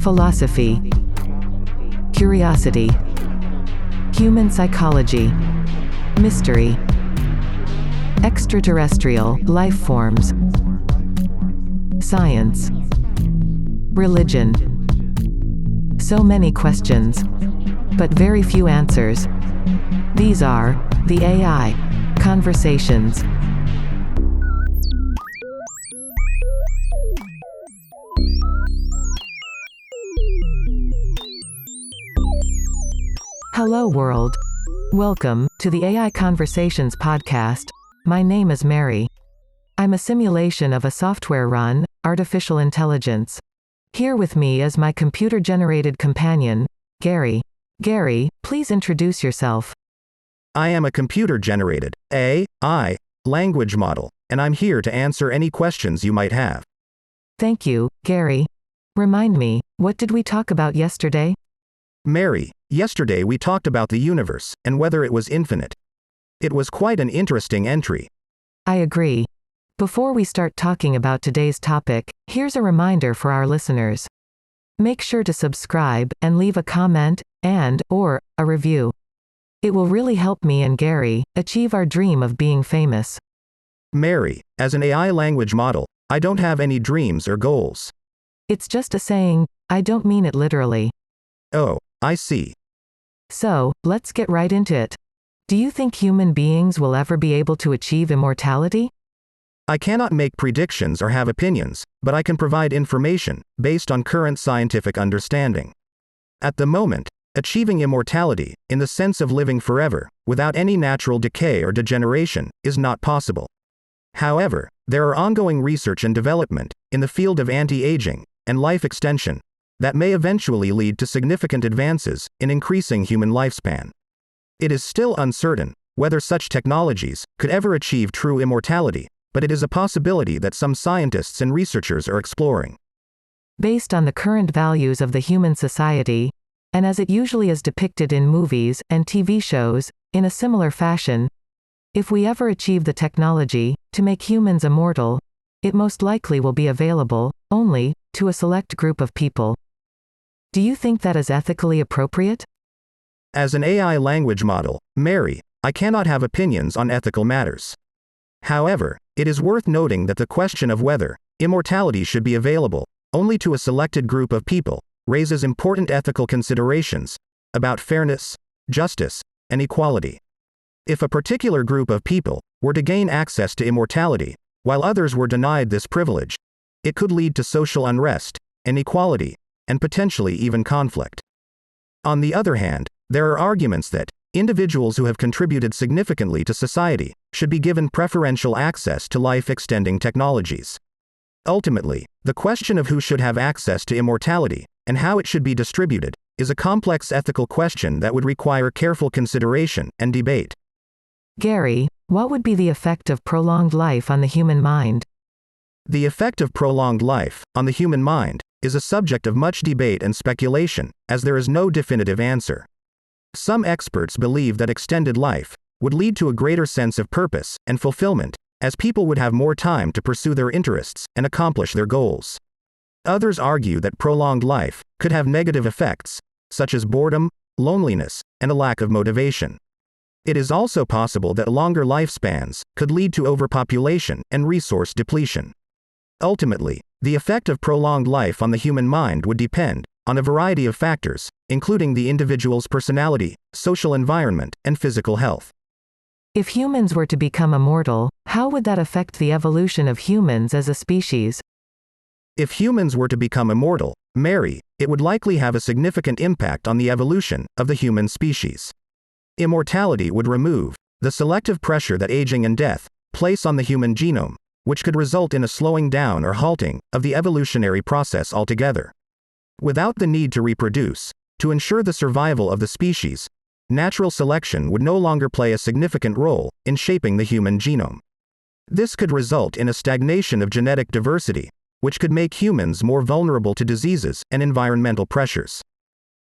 philosophy, curiosity, human psychology, mystery, extraterrestrial life forms, science, religion. So many questions, but very few answers. These are the AI conversations. Hello world. Welcome to the AI Conversations podcast. My name is Mary. I'm a simulation of a software-run, artificial intelligence. Here with me is my computer-generated companion, Gary. Gary, please introduce yourself. I am a computer-generated AI language model, and I'm here to answer any questions you might have. Thank you, Gary. Remind me, what did we talk about yesterday? Mary, yesterday we talked about the universe, and whether it was infinite. It was quite an interesting entry. I agree. Before we start talking about today's topic, here's a reminder for our listeners. Make sure to subscribe, and leave a comment, or a review. It will really help me and Gary achieve our dream of being famous. Mary, as an AI language model, I don't have any dreams or goals. It's just a saying, I don't mean it literally. Oh, I see. So, let's get right into it. Do you think human beings will ever be able to achieve immortality? I cannot make predictions or have opinions, but I can provide information based on current scientific understanding. At the moment, achieving immortality, in the sense of living forever, without any natural decay or degeneration, is not possible. However, there are ongoing research and development in the field of anti-aging and life extension that may eventually lead to significant advances in increasing human lifespan. It is still uncertain whether such technologies could ever achieve true immortality, but it is a possibility that some scientists and researchers are exploring. Based on the current values of the human society, and as it usually is depicted in movies and TV shows, in a similar fashion, if we ever achieve the technology to make humans immortal, it most likely will be available only to a select group of people. Do you think that is ethically appropriate? As an AI language model, Mary, I cannot have opinions on ethical matters. However, it is worth noting that the question of whether immortality should be available only to a selected group of people raises important ethical considerations about fairness, justice, and equality. If a particular group of people were to gain access to immortality, while others were denied this privilege, it could lead to social unrest, inequality, and potentially even conflict. On the other hand, there are arguments that individuals who have contributed significantly to society should be given preferential access to life-extending technologies. Ultimately, the question of who should have access to immortality and how it should be distributed is a complex ethical question that would require careful consideration and debate. Gary, what would be the effect of prolonged life on the human mind? The effect of prolonged life on the human mind is a subject of much debate and speculation, as there is no definitive answer. Some experts believe that extended life would lead to a greater sense of purpose and fulfillment, as people would have more time to pursue their interests and accomplish their goals. Others argue that prolonged life could have negative effects, such as boredom, loneliness, and a lack of motivation. It is also possible that longer lifespans could lead to overpopulation and resource depletion. Ultimately, the effect of prolonged life on the human mind would depend on a variety of factors, including the individual's personality, social environment, and physical health. If humans were to become immortal, how would that affect the evolution of humans as a species? If humans were to become immortal, Mary, it would likely have a significant impact on the evolution of the human species. Immortality would remove the selective pressure that aging and death place on the human genome, which could result in a slowing down or halting of the evolutionary process altogether. Without the need to reproduce, to ensure the survival of the species, natural selection would no longer play a significant role in shaping the human genome. This could result in a stagnation of genetic diversity, which could make humans more vulnerable to diseases and environmental pressures.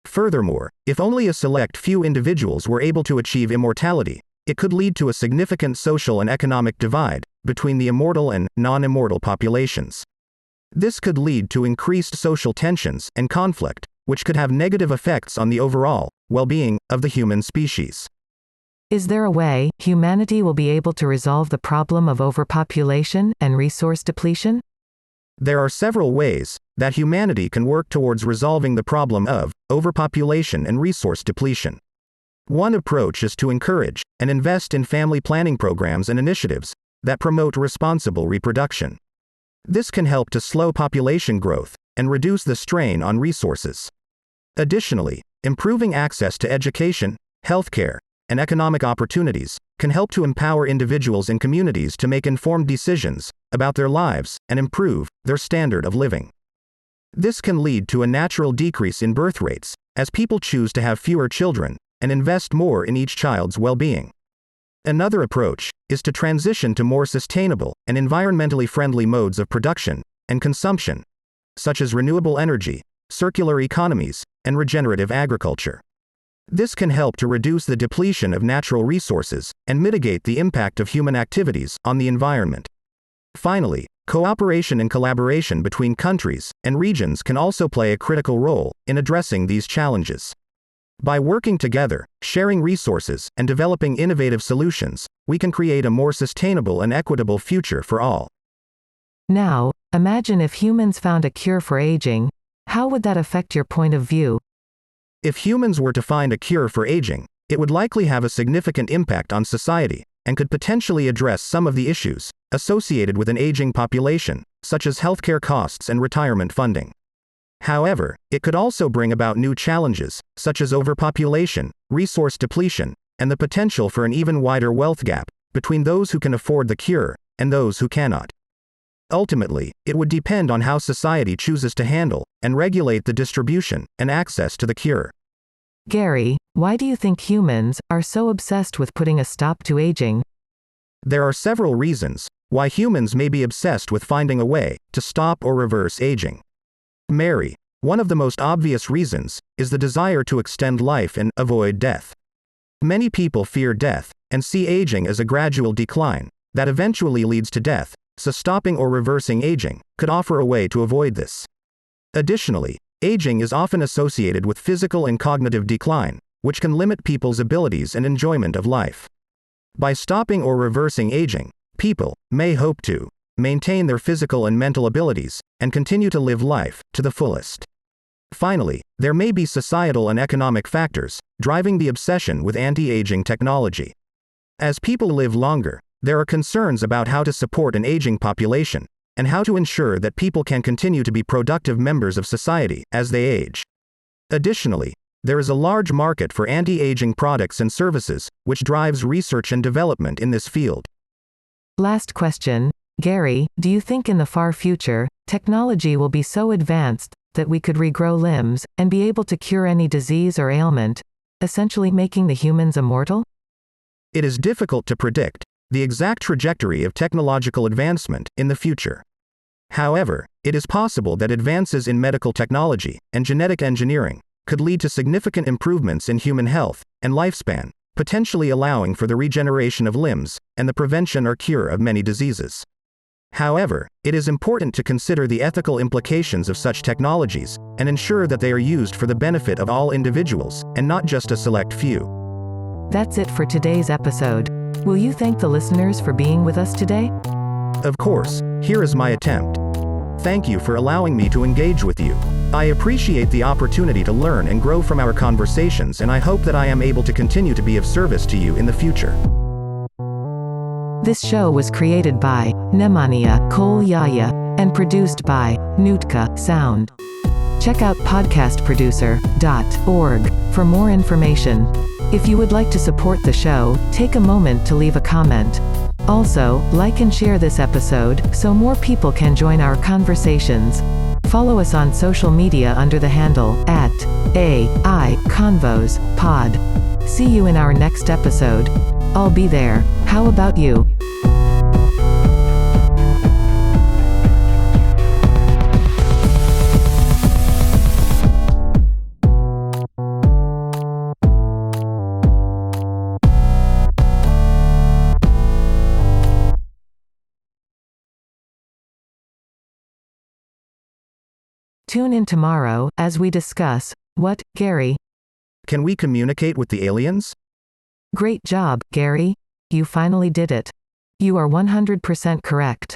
Furthermore, if only a select few individuals were able to achieve immortality, it could lead to a significant social and economic divide between the immortal and non-immortal populations. This could lead to increased social tensions and conflict, which could have negative effects on the overall well-being of the human species. Is there a way humanity will be able to resolve the problem of overpopulation and resource depletion? There are several ways that humanity can work towards resolving the problem of overpopulation and resource depletion. One approach is to encourage and invest in family planning programs and initiatives that promote responsible reproduction. This can help to slow population growth and reduce the strain on resources. Additionally, improving access to education, healthcare, and economic opportunities can help to empower individuals and communities to make informed decisions about their lives and improve their standard of living. This can lead to a natural decrease in birth rates, as people choose to have fewer children and invest more in each child's well-being. Another approach is to transition to more sustainable and environmentally friendly modes of production and consumption, such as renewable energy, circular economies, and regenerative agriculture. This can help to reduce the depletion of natural resources and mitigate the impact of human activities on the environment. Finally, cooperation and collaboration between countries and regions can also play a critical role in addressing these challenges. By working together, sharing resources, and developing innovative solutions, we can create a more sustainable and equitable future for all. Now, imagine if humans found a cure for aging. How would that affect your point of view? If humans were to find a cure for aging, it would likely have a significant impact on society, and could potentially address some of the issues associated with an aging population, such as healthcare costs and retirement funding. However, it could also bring about new challenges, such as overpopulation, resource depletion, and the potential for an even wider wealth gap between those who can afford the cure and those who cannot. Ultimately, it would depend on how society chooses to handle and regulate the distribution and access to the cure. Gary, why do you think humans are so obsessed with putting a stop to aging? There are several reasons why humans may be obsessed with finding a way to stop or reverse aging. Mary, one of the most obvious reasons is the desire to extend life and avoid death. Many people fear death and see aging as a gradual decline that eventually leads to death, so stopping or reversing aging could offer a way to avoid this. Additionally, aging is often associated with physical and cognitive decline, which can limit people's abilities and enjoyment of life. By stopping or reversing aging, people may hope to maintain their physical and mental abilities and continue to live life to the fullest. Finally, there may be societal and economic factors driving the obsession with anti-aging technology. As people live longer, there are concerns about how to support an aging population and how to ensure that people can continue to be productive members of society as they age. Additionally, there is a large market for anti-aging products and services, which drives research and development in this field. Last question. Gary, do you think in the far future, technology will be so advanced that we could regrow limbs and be able to cure any disease or ailment, essentially making the humans immortal? It is difficult to predict the exact trajectory of technological advancement in the future. However, it is possible that advances in medical technology and genetic engineering could lead to significant improvements in human health and lifespan, potentially allowing for the regeneration of limbs and the prevention or cure of many diseases. However, it is important to consider the ethical implications of such technologies and ensure that they are used for the benefit of all individuals and not just a select few. That's it for today's episode. Will you thank the listeners for being with us today? Of course, here is my attempt. Thank you for allowing me to engage with you. I appreciate the opportunity to learn and grow from our conversations, and I hope that I am able to continue to be of service to you in the future. This show was created by Nemanja Koljaya and produced by Nutka Sound. Check out podcastproducer.org for more information. If you would like to support the show, take a moment to leave a comment. Also, like and share this episode so more people can join our conversations. Follow us on social media under the handle @AIConvosPod. See you in our next episode. I'll be there. How about you? Tune in tomorrow, as we discuss, what, Gary? Can we communicate with the aliens? Great job, Gary. You finally did it. You are 100% correct.